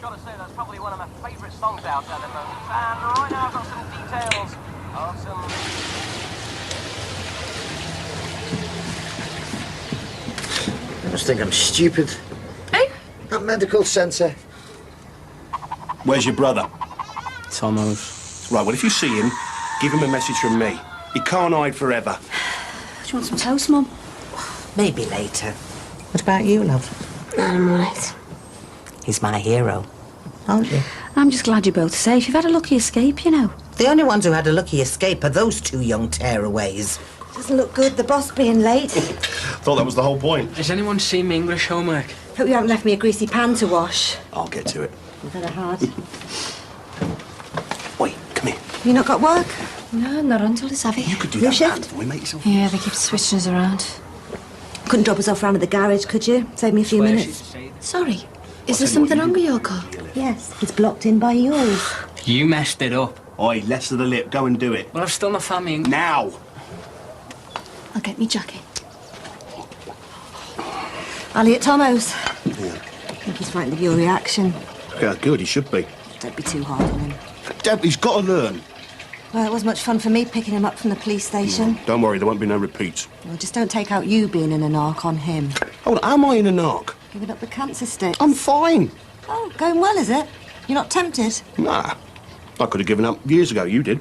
got to say, that's probably one of my favourite songs out at the moment. And right now I've got some details of some... I must think I'm stupid. Hey? That medical centre. Where's your brother? Tomo's. Right, well, if you see him, give him a message from me. He can't hide forever. Do you want some toast, Mum? Maybe later. What about you, love? I'm right. He's my hero. Aren't you? I'm just glad you're both safe. You've had a lucky escape, you know. The only ones who had a lucky escape are those two young tearaways. Doesn't look good, the boss being late. Thought that was the whole point. Has anyone seen my English homework? Hope you haven't left me a greasy pan to wash. I'll get to it. You've had a hard. Wait, come here. You not got work? No, not until it's heavy. You could do Your that shift? hand for me, mate, yourself. Yeah, they keep switching us around. Couldn't drop us off round at the garage, could you? Save me a few minutes. Sorry, is there something wrong with your car? Yes, it's blocked in by yours. You messed it up. Oi, less of the lip. Go and do it. Well, I've still not found me. Now! I'll get me jacket. Ali at Tomo's. Yeah. I think he's frightened of your reaction. Yeah, good, he should be. Don't be too hard on him. Deb, he's got to learn. Well, it was much fun for me picking him up from the police station. Don't worry, there won't be no repeats. Well, just don't take out you being in a narc on him. Hold on, am I in a narc? Giving up the cancer stick. I'm fine. Oh, going well, is it? You're not tempted? Nah. I could have given up years ago, you did.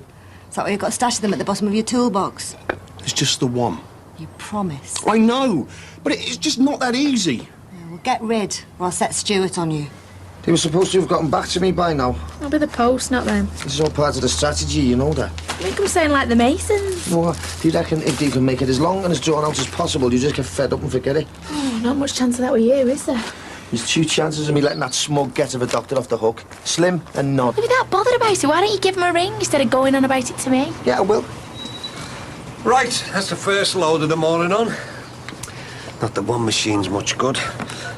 Is that why you've got a stash of them at the bottom of your toolbox? It's just the one. You promised. I know, but it's just not that easy. Yeah, well, get rid, or I'll set Stuart on you. They were supposed to have gotten back to me by now. I'll be the post, not them. This is all part of the strategy, you know that. Make them sound like the Masons. No, do you reckon if they can make it as long and as drawn out as possible, you just get fed up and forget it? Oh, not much chance of that with you, is there? There's two chances of me letting that smug get of a doctor off the hook. Slim and Nod. If you're that bothered about it, why don't you give him a ring instead of going on about it to me? Yeah, I will. Right, that's the first load of the morning on. Not that one machine's much good.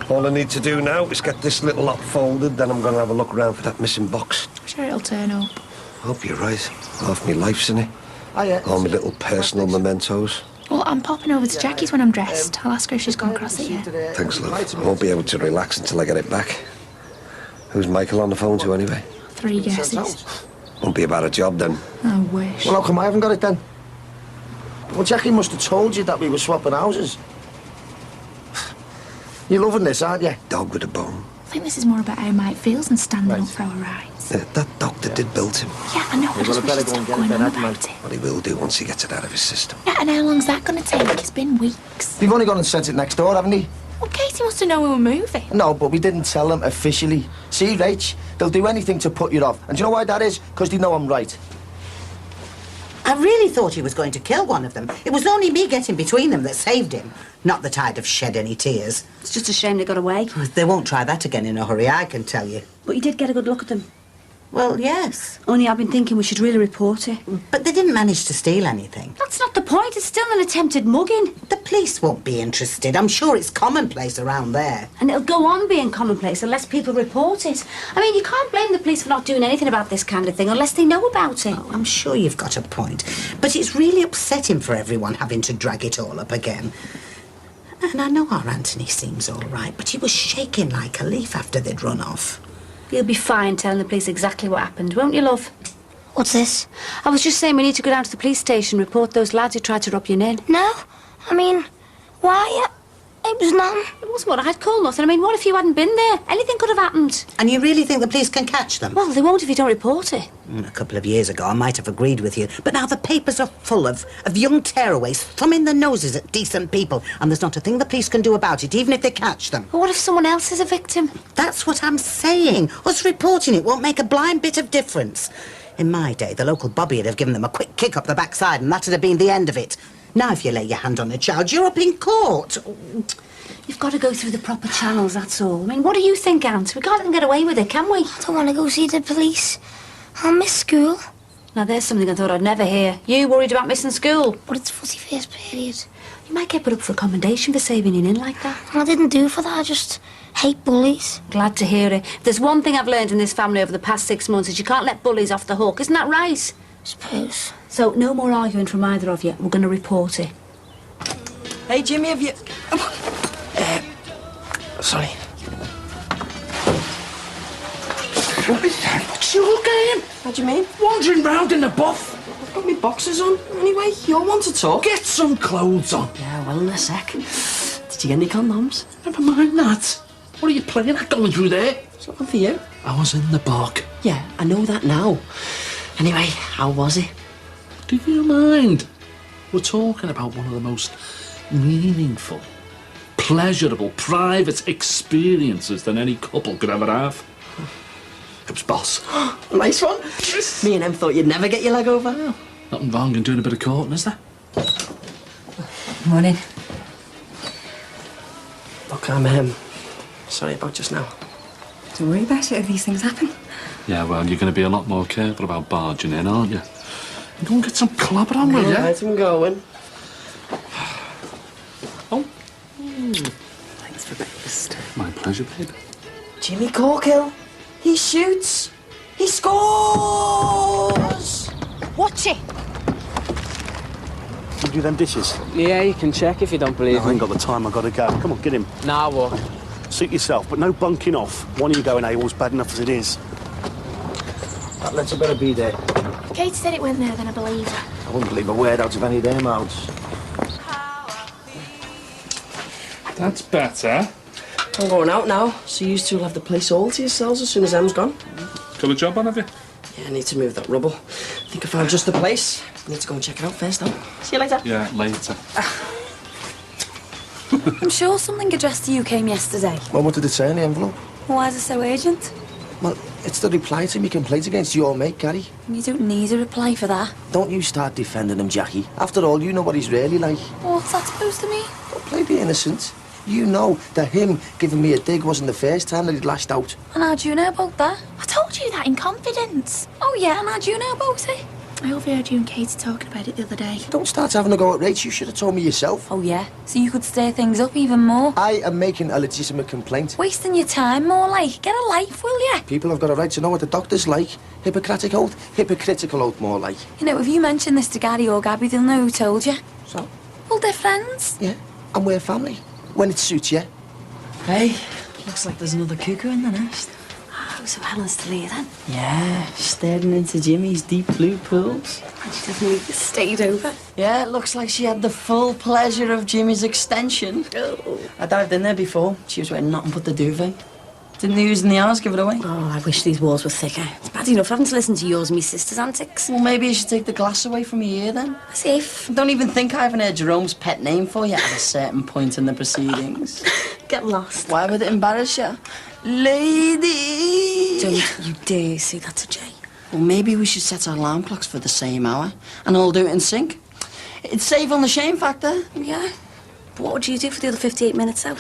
All I need to do now is get this little lot folded, then I'm going to have a look around for that missing box. I'm sure it'll turn up. Hope you're right. Half my life's in it. Oh, yeah. All my little personal mementos. Well, I'm popping over to Jackie's when I'm dressed. I'll ask her if she's gone across it yet. Thanks, love. I won't be able to relax until I get it back. Who's Michael on the phone to, anyway? 3 guesses. Won't be about a job, then. I wish. Well, how come I haven't got it then? Well, Jackie must have told you that we were swapping houses. You're loving this, aren't you? Dog with a bone. I think this is more about how Mike feels than standing up for our rights. That doctor did build him. Yeah, I know. I just wish he'd stop going on about it. Well, he will do once he gets it out of his system. Yeah, and how long's that going to take? It's been weeks. They've only gone and sent it next door, haven't they? Well, Katie must have known we were moving. No, but we didn't tell them officially. See, Rach, they'll do anything to put you off. And do you know why that is? Because they know I'm right. I really thought he was going to kill one of them. It was only me getting between them that saved him. Not that I'd have shed any tears. It's just a shame they got away. They won't try that again in a hurry, I can tell you. But you did get a good look at them. Well, yes. Only I've been thinking we should really report it. But they didn't manage to steal anything. That's not the point. It's still an attempted mugging. The police won't be interested. I'm sure it's commonplace around there. And it'll go on being commonplace unless people report it. I mean, you can't blame the police for not doing anything about this kind of thing unless they know about it. Oh, I'm sure you've got a point. But it's really upsetting for everyone having to drag it all up again. And I know our Anthony seems all right, but he was shaking like a leaf after they'd run off. You'll be fine telling the police exactly what happened, won't you, love? What's this? I was just saying we need to go down to the police station, report those lads who tried to rob your nan. No. I mean, why? It was none. It wasn't what I'd call nothing. I mean, what if you hadn't been there? Anything could have happened. And you really think the police can catch them? Well, they won't if you don't report it. A couple of years ago, I might have agreed with you. But now the papers are full of young tearaways thumbing their noses at decent people. And there's not a thing the police can do about it, even if they catch them. But what if someone else is a victim? That's what I'm saying. Us reporting it won't make a blind bit of difference. In my day, the local bobby would have given them a quick kick up the backside, and that'd have been the end of it. Now, if you lay your hand on a child, you're up in court. You've got to go through the proper channels, that's all. I mean, what do you think, Ant? We can't let them get away with it, can we? I don't want to go see the police. I'll miss school. Now, there's something I thought I'd never hear. You worried about missing school? But it's fuzzy face period. You might get put up for a commendation for saving your in like that. I didn't do for that. I just hate bullies. Glad to hear it. If there's one thing I've learned in this family over the past 6 months is you can't let bullies off the hook. Isn't that right? I suppose. So, no more arguing from either of you. We're going to report it. Hey, Jimmy, have you... Sorry. What's your game? What do you mean? Wandering round in the buff. I've got my boxers on. Anyway, you'll want to talk. Get some clothes on. Yeah, well, in a sec. Did you get any condoms? Never mind that. What are you playing at going through there? It's nothing for you. I was in the park. Yeah, I know that now. Anyway, how was it? Do you mind? We're talking about one of the most meaningful, pleasurable, private experiences that any couple could ever have. It was boss. Nice one. Me and em thought you'd never get your leg over. Well, nothing wrong in doing a bit of courting, is there? Morning. Look, I'm sorry about just now. Don't worry about it if these things happen. Yeah, well, you're going to be a lot more careful about barging in, aren't you? Go and get some clobber on, will you? Right, I'm going. Oh. Thanks for breakfast. My pleasure, babe. Jimmy Corkill. He shoots. He scores. Watch it. You do them dishes? Yeah, you can check if you don't believe No, I ain't got the time. I've got to go. Come on, get him. Nah, walk. Suit yourself, but no bunking off. One of you going AWOL's bad enough as it is. That letter better be there. Kate said it went there, then I believe her. I wouldn't believe a word out of any of their mouths. That's better. I'm going out now, so you two will have the place all to yourselves as soon as Em's gone. Got a job on, have you? Yeah, I need to move that rubble. I think I found just the place. I need to go and check it out first, though. See you later. Yeah, later. I'm sure something addressed to you came yesterday. Well, what did it say in the envelope? Why is it so urgent? Well, it's the reply to me complaint against your mate, Gary. You don't need a reply for that. Don't you start defending him, Jackie. After all, you know what he's really like. What's that supposed to mean? Don't play the innocent. You know that him giving me a dig wasn't the first time that he'd lashed out. And how do you know about that? I told you that in confidence. Oh yeah, and how do you know about it? I overheard you and Katie talking about it the other day. Don't start having a go at Rach. You should have told me yourself. Oh yeah? So you could stir things up even more? I am making a legitimate complaint. Wasting your time more like. Get a life, will ya? People have got a right to know what the doctor's like. Hippocratic oath, hypocritical oath more like. You know, if you mention this to Gary or Gabby, they'll know who told you. So? Well, they're friends. Yeah, and we're family. When it suits you. Hey, looks like there's another cuckoo in the nest. Oh, so Helen's still here then? Yeah, staring into Jimmy's deep blue pools. And she definitely stayed over. Yeah, it looks like she had the full pleasure of Jimmy's extension. Oh. I dived in there before. She was wearing nothing but the duvet. Didn't the use in the hours give it away? Oh, I wish these walls were thicker. It's bad enough having to listen to yours and me sister's antics. Well, maybe you should take the glass away from your ear then. As if. Don't even think I haven't heard Jerome's pet name for you at a certain point in the proceedings. Get lost. Why would it embarrass you? Lady! Don't you dare say that to Jay. Well, maybe we should set our alarm clocks for the same hour and all do it in sync. It'd save on the shame factor. Yeah. But what would you do for the other 58 minutes, though?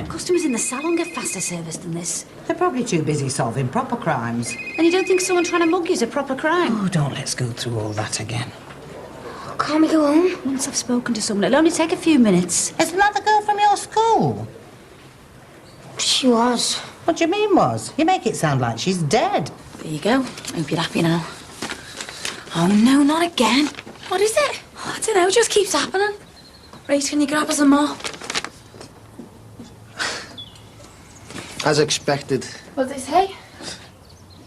Customers in the salon get faster service than this. They're probably too busy solving proper crimes. And you don't think someone trying to mug you is a proper crime? Oh, don't let's go through all that again. Can't we go home? Once I've spoken to someone, it'll only take a few minutes. Isn't that the girl from your school? She was. What do you mean was? You make it sound like she's dead. There you go. Hope you're happy now. Oh, no, not again. What is it? Oh, I don't know, it just keeps happening. Right, can you grab us a mop? As expected. What did they say?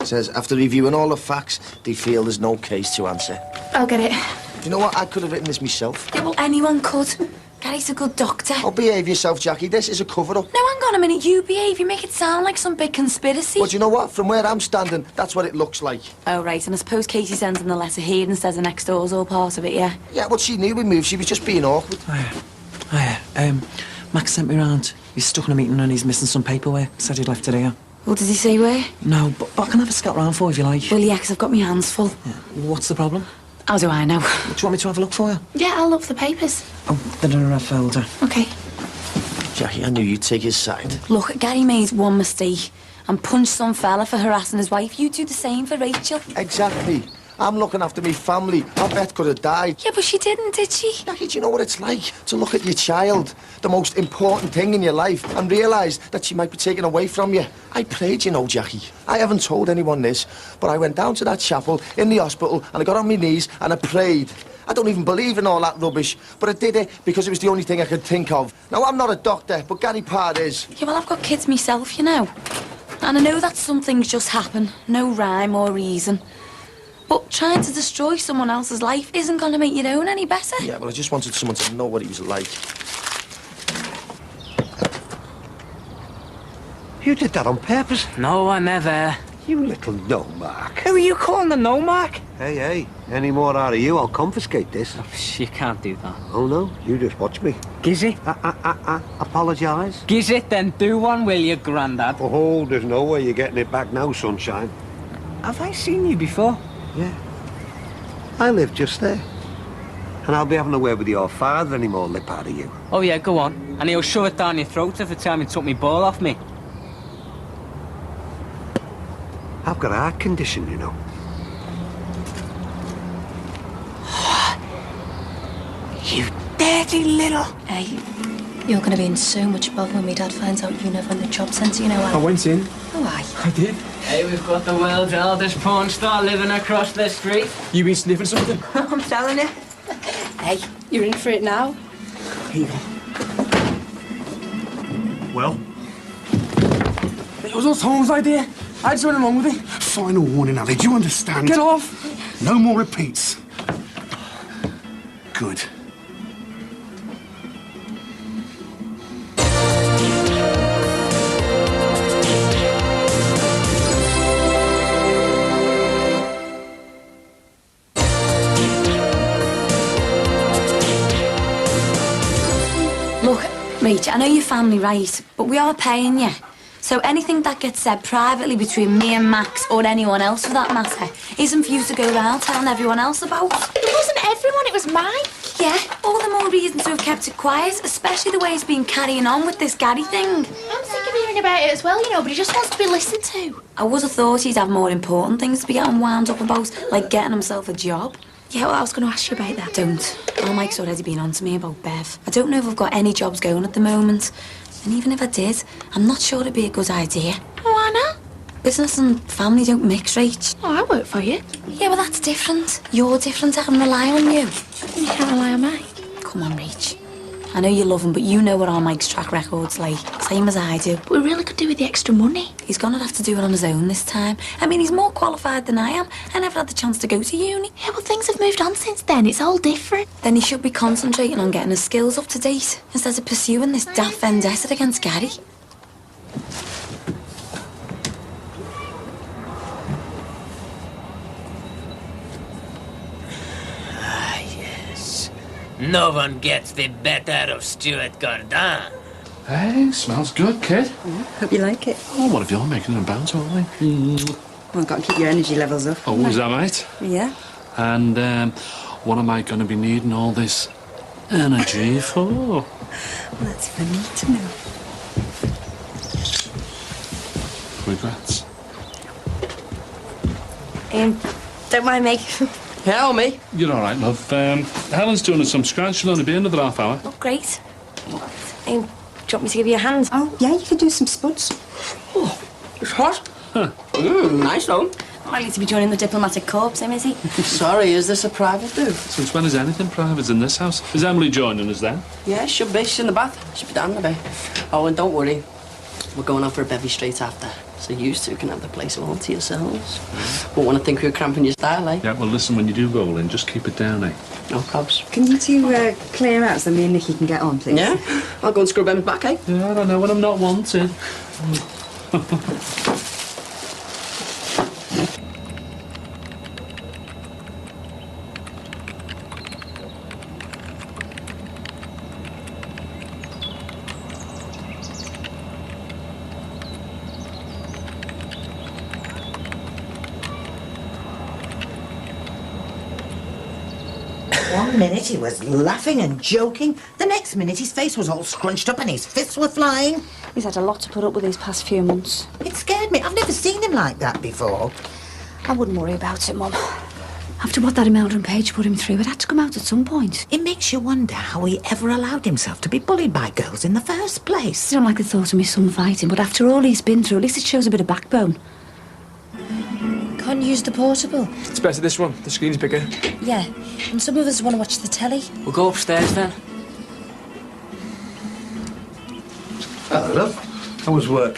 It says, after reviewing all the facts, they feel there's no case to answer. I'll get it. You know what? I could have written this myself. Yeah, well, anyone could. Gary's a good doctor. Oh, behave yourself, Jackie. This is a cover-up. No, hang on a minute. You behave. You make it sound like some big conspiracy. But you know what? From where I'm standing, that's what it looks like. Oh, right. And I suppose Katie sends him the letter here and says the next door's all part of it, yeah? Yeah, well, she knew we moved. She was just being awkward. Max sent me round. He's stuck in a meeting and he's missing some paperwork. Said he'd left it here. What does he say where? No, but I can have a scout round for you if you like. Well, yeah, 'cause I've got my hands full. Yeah. What's the problem? How do I know? Do you want me to have a look for you? Yeah, I'll look for the papers. Oh, they're in a folder. OK. Jackie, I knew you'd take his side. Look, Gary made one mistake and punched some fella for harassing his wife. You do the same for Rachel. Exactly. I'm looking after me family. I bet could have died. Yeah, but she didn't, did she? Jackie, do you know what it's like to look at your child, the most important thing in your life, and realise that she might be taken away from you? I prayed, you know, Jackie. I haven't told anyone this, but I went down to that chapel in the hospital and I got on my knees and I prayed. I don't even believe in all that rubbish, but I did it because it was the only thing I could think of. Now, I'm not a doctor, but Gary Part is. Yeah, well, I've got kids myself, you know. And I know that some things just happen, no rhyme or reason. But trying to destroy someone else's life isn't going to make your own any better. Yeah, well, I just wanted someone to know what he was like. You did that on purpose? No, I never. You little no-mark. Who are you calling a no-mark? Hey, any more out of you, I'll confiscate this. Oh, you can't do that. Oh, no, you just watch me. Gizzy? Apologise? Giz it, then do one, will you, Grandad? Oh, there's no way you're getting it back now, sunshine. Have I seen you before? Yeah. I live just there. And I'll be having a word with your father any more lip out of you. Oh, yeah, go on. And he'll shove it down your throat if the time he took me ball off me. I've got a heart condition, you know. You dirty little... Hey, you're going to be in so much bother when my dad finds out you never in the job centre, you know. I went in. Oh, aye. I did. Hey, we've got the world's eldest porn star living across the street. You been sniffing something? I'm telling you. Hey, you're in for it now. Here you go. Well? It was all Tom's idea. I just went along with it. Final warning, Ali. Do you understand? Get off! No more repeats. Good. Look, Rach, I know your family, right, but we are paying you. So anything that gets said privately between me and Max, or anyone else for that matter, isn't for you to go around telling everyone else about. It wasn't everyone, it was Mike. Yeah, all the more reason to have kept it quiet, especially the way he's been carrying on with this Gary thing. I'm sick of hearing about it as well, you know, but he just wants to be listened to. I would have thought he'd have more important things to be getting wound up about, like getting himself a job. Yeah, well, I was going to ask you about that. Don't. Oh, Mike's already been on to me about Bev. I don't know if I've got any jobs going at the moment. And even if I did, I'm not sure it'd be a good idea. Why not? Business and family don't mix, Rach. Oh, I work for you. Yeah, but that's different. You're different. I can rely on you. You can't rely on me. Come on, Rach. I know you love him, but you know what our Mike's track record's like. Same as I do. But we really could do with the extra money. He's gonna have to do it on his own this time. I mean, he's more qualified than I am. I never had the chance to go to uni. Yeah, well, things have moved on since then. It's all different. Then he should be concentrating on getting his skills up to date instead of pursuing this daft vendetta against Gary. No one gets the better of Stuart Gordon. Hey, smells good, kid. Hope you like it. Oh, what if you're making them bounce, aren't we? Well, got to keep your energy levels up. Oh, is that right? Yeah. And what am I going to be needing all this energy for? Well, that's for me to know. Regrets. Don't mind me. Help me. You're all right, love. Helen's doing us some scratch. She'll only be another half hour. Oh, great. Do you want me to give you a hand? Oh, yeah, you could do some spuds. Oh, it's hot. Huh. Nice, though. I need to be joining the diplomatic corps, is he? Sorry, is this a private do? Since when is anything private in this house? Is Emily joining us then? Yeah, should be. She's in the bath. Should be down in a bit. Oh, and don't worry. We're going out for a bevy straight after. So you two can have the place all to yourselves. Won't want to think we're cramping your style, eh? Yeah, well, listen, when you do roll in, just keep it down, eh? No probs. Can you two clear out so me and Nikki can get on, please? Yeah? I'll go and scrub Emma's back, eh? Yeah, I don't know when I'm not wanted. One minute he was laughing and joking. The next minute his face was all scrunched up and his fists were flying. He's had a lot to put up with these past few months. It scared me. I've never seen him like that before. I wouldn't worry about it, Mum. After what that Imelda and Paige put him through, it had to come out at some point. It makes you wonder how he ever allowed himself to be bullied by girls in the first place. I don't like the thought of my son fighting, but after all he's been through, at least it shows a bit of backbone. Can't use the portable. It's better this one. The screen's bigger. Yeah, and some of us want to watch the telly. We'll go upstairs then. Hello, love. How was work?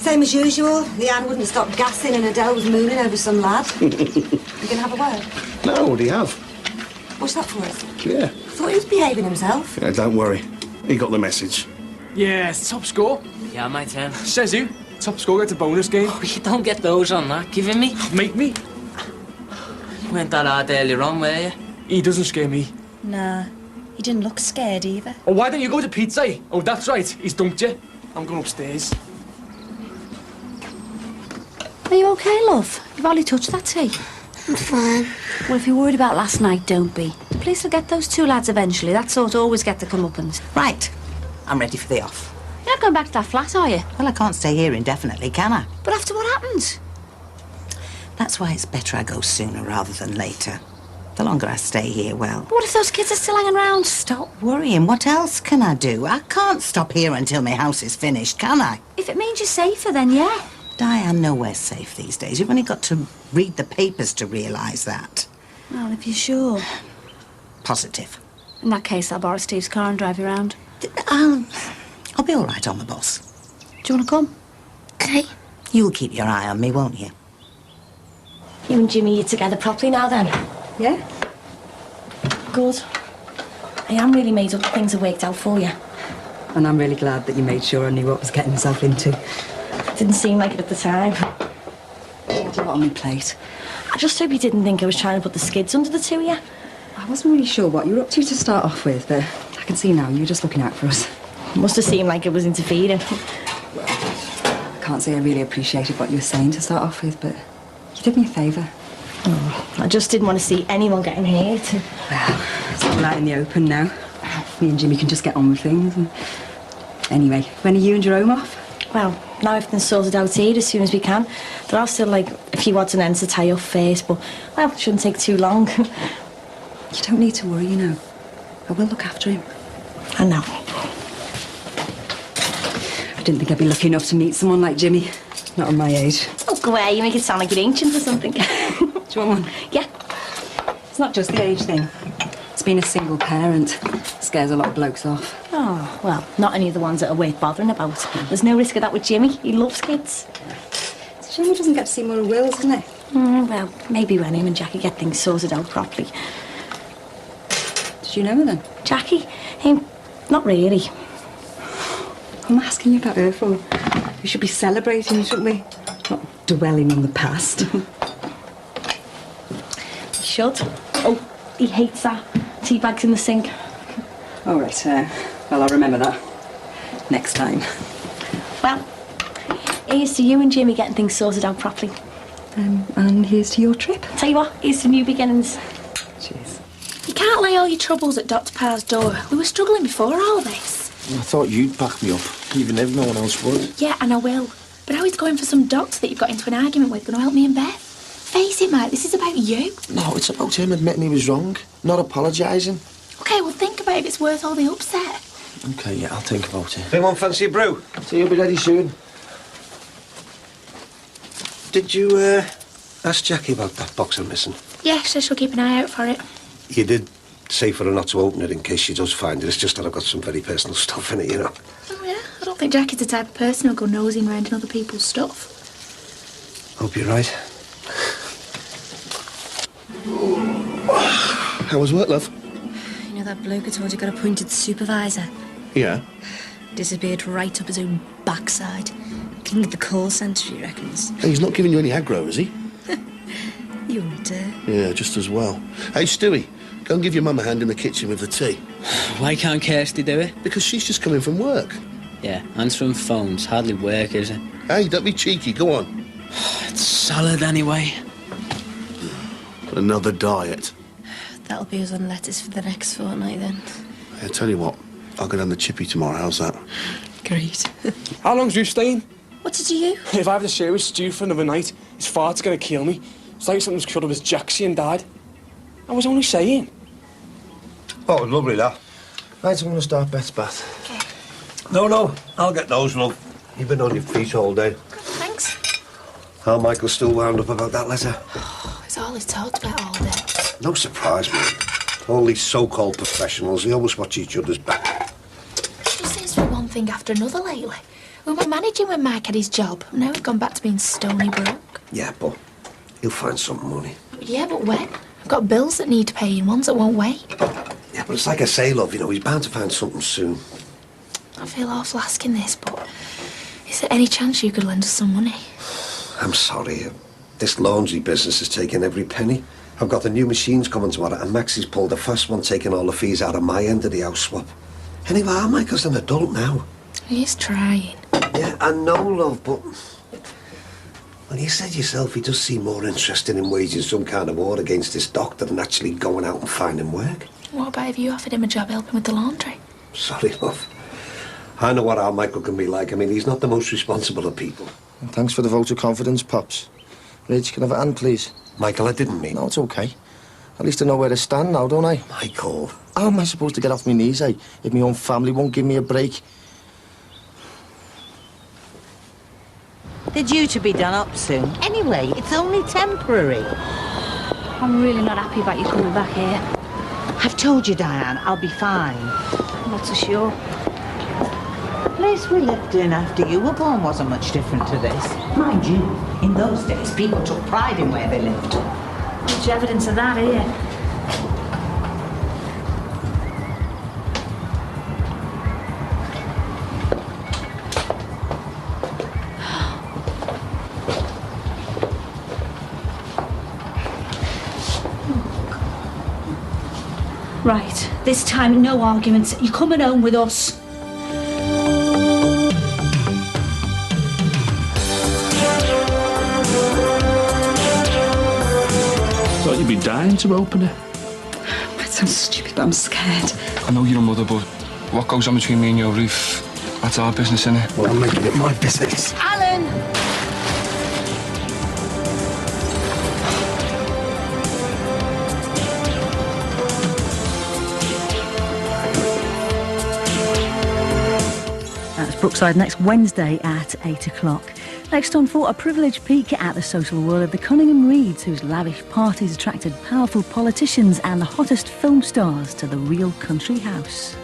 Same as usual. The Anne wouldn't stop gassing and Adele was mooning over some lad. You gonna have a word? No, what do you have? What's that for us? Yeah. I thought he was behaving himself. Yeah, don't worry. He got the message. Yeah, it's top score. Yeah, my turn. Says who? Top score gets a bonus game. Oh, you don't get those on that. Giving me? Make me. You weren't that hard earlier on, were you? He doesn't scare me. Nah, he didn't look scared either. Oh, why don't you go to pizza? Oh, that's right. He's dumped you. I'm going upstairs. Are you okay, love? You've hardly touched that tea. I'm fine. Well, if you're worried about last night, don't be. The police will get those two lads eventually. That sort always get the comeuppance. Right. I'm ready for the off. You're not going back to that flat, are you? Well, I can't stay here indefinitely, can I? But after what happened? That's why it's better I go sooner rather than later. The longer I stay here, well... But what if those kids are still hanging around? Stop worrying. What else can I do? I can't stop here until my house is finished, can I? If it means you're safer, then yeah. Diane, nowhere's safe these days. You've only got to read the papers to realise that. Well, if you're sure. Positive. In that case, I'll borrow Steve's car and drive you around. I'll be all right on the bus. Do you want to come? Okay. You'll keep your eye on me, won't you? You and Jimmy are together properly now, then? Yeah. Good. I am really made up that things have worked out for you. And I'm really glad that you made sure I knew what I was getting myself into. Didn't seem like it at the time. I had a lot on my plate. I just hope you didn't think I was trying to put the skids under the two of you. I wasn't really sure what you were up to start off with, but I can see now you were just looking out for us. Must have seemed like it was interfering. I can't say I really appreciated what you were saying to start off with, but you did me a favour. Oh, I just didn't want to see anyone getting hurt. Well, it's all out in the open now. Me and Jimmy can just get on with things. And... Anyway, when are you and Jerome off? Well, now everything's sorted out here as soon as we can. There are still, like, a few odds and ends to tie up first, but, well, it shouldn't take too long. You don't need to worry, you know. I will look after him. I know. I didn't think I'd be lucky enough to meet someone like Jimmy. Not at my age. Oh, go away. You make it sound like you're ancient or something. Do you want one? Yeah. It's not just the age thing. It's being a single parent. Scares a lot of blokes off. Oh, well, not any of the ones that are worth bothering about. There's no risk of that with Jimmy. He loves kids. It's a shame he doesn't get to see more of Will's, isn't it? Well, maybe when him and Jackie get things sorted out properly. Did you know her then? Jackie? Not really. I'm asking you about her for. We should be celebrating, shouldn't we? Not dwelling on the past. You should. Oh, he hates that. Tea bags in the sink. All right, well, I'll remember that. Next time. Well, here's to you and Jimmy getting things sorted out properly. And here's to your trip. Tell you what, here's to new beginnings. Cheers. You can't lay all your troubles at Dr. Parr's door. We were struggling before all this. I thought you'd back me up, even if no one else would. Yeah, and I will. But how is going for some doctor that you've got into an argument with going to help me and Beth? Face it, Mike, this is about you. No, it's about him admitting he was wrong, not apologising. OK, well, think about if it's worth all the upset. OK, yeah, I'll think about it. Anyone fancy a brew? So you'll be ready soon. Did you, ask Jackie about that box I'm missing? Yeah, she said she'll keep an eye out for it. You did say for her not to open it in case she does find it. It's just that I've got some very personal stuff in it, you know. Oh, yeah? I don't think Jackie's the type of person who'll go nosing around in other people's stuff. Hope you're right. How was work, love? You know that bloke I told you got appointed supervisor? Yeah. Disappeared right up his own backside. King of the call centre, he reckons. Hey, he's not giving you any aggro, is he? You're a dare. Yeah, just as well. Hey, Stewie, go and give your mum a hand in the kitchen with the tea. Why can't Kirsty do it? Because she's just coming from work. Yeah, answering phones. Hardly work, is it? Hey, don't be cheeky, go on. It's solid anyway. Another diet. That'll be us on lettuce for the next fortnight, then. I tell you what, I'll go down the chippy tomorrow, how's that? Great. How long's you staying? What did you do? If I have to share with Stu for another night, his fart's gonna kill me. It's like something's cut up his jacksie and died. I was only saying. Oh, lovely, that. Right, I'm going to start Beth's bath. No, I'll get those, love. You've been on your feet all day. Thanks. How Michael's still wound up about that letter? It's all he's talked about all day. No surprise, man. All these so-called professionals, they always watch each other's back. It just seems to be one thing after another lately. We were managing when Mike had his job. Now we've gone back to being stony broke. Yeah, but he'll find some money. Yeah, but when? I've got bills that need paying, ones that won't wait. Yeah, but it's like I say, love, you know, he's bound to find something soon. I feel awful asking this, but is there any chance you could lend us some money? I'm sorry. This laundry business is taking every penny. I've got the new machines coming tomorrow, and Maxie's pulled the first one, taking all the fees out of my end of the house swap. Anyway, Michael's an adult now. He's trying. Yeah, I know, love, but... Well, you said yourself he does seem more interested in waging some kind of war against this doctor than actually going out and finding work. What about if you offered him a job helping with the laundry? Sorry, love. I know what our Michael can be like. I mean, he's not the most responsible of people. And thanks for the vote of confidence, Pops. Rich, can I have a hand, please? Michael, I didn't mean... No, it's okay. At least I know where to stand now, don't I? Michael... How am I supposed to get off my knees, eh? If my own family won't give me a break? They're due to be done up soon. Anyway, it's only temporary. I'm really not happy about you coming back here. I've told you, Diane, I'll be fine. I'm not so sure. The place we lived in after you were born wasn't much different to this. Mind you, in those days, people took pride in where they lived. Much evidence of that here. Right, this time no arguments. You're coming home with us. Thought you'd be dying to open it. That sounds stupid, but I'm scared. I know you're a mother, but what goes on between me and your roof, that's our business, innit? Well, I'm making it my business. Alan! That's Brookside next Wednesday at 8 o'clock. Next on for a privileged peek at the social world of the Cunningham Reeds, whose lavish parties attracted powerful politicians and the hottest film stars to the real country house.